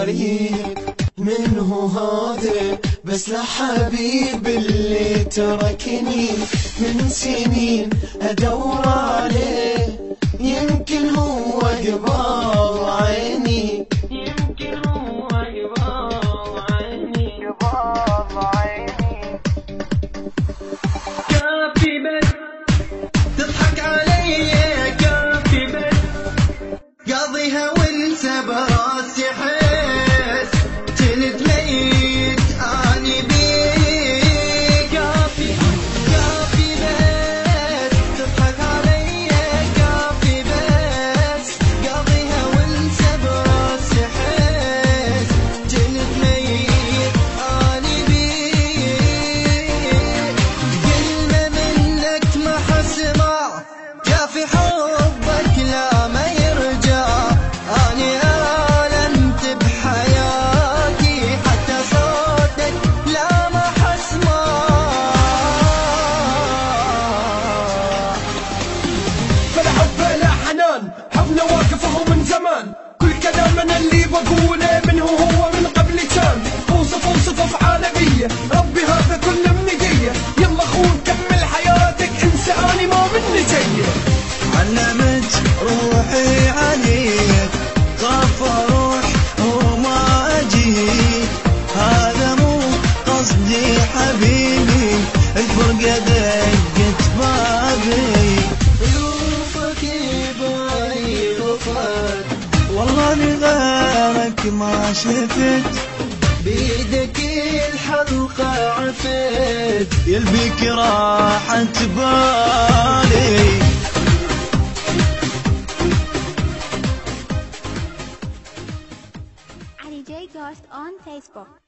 غريب منه هذا، بس لحبيب اللي تركني من سنين ادور عليه، يمكن هو قبال عيني، يمكن هو قبال عيني، قبال عيني. كافي بس تضحك علي، كافي بس قاضيها وانت براسي حس، جلد ميت اني بيك. كافي كافي بس تضحك علي، كافي بس قاضيها وانت براسي حس، جلد ميت اني بيك. كلمة منك ما حسمع، كافي حبك لا ما يرجع، اني آلمت بحياتي حتى صوتك لا ما حسمع. بلا حب بلا حنان، حبنا واقف وهو من زمان، كل كلام انا اللي بقوله منه هو من قبل كان، اوصف افعاله ربي هذا كله منقيه، يلا اخوك كمل حياتك انسى اني ما مني جايه. علمت روحي عليك، خاف اروح وما اجي، هذا مو قصدي حبيبي، الفرقة دقت بابي. ظروفك بالي خفت، والله لغيرك ما شفت، بيدك الحلقة عفت، يلبيك راحت بالي. Ali J Ghost on Facebook.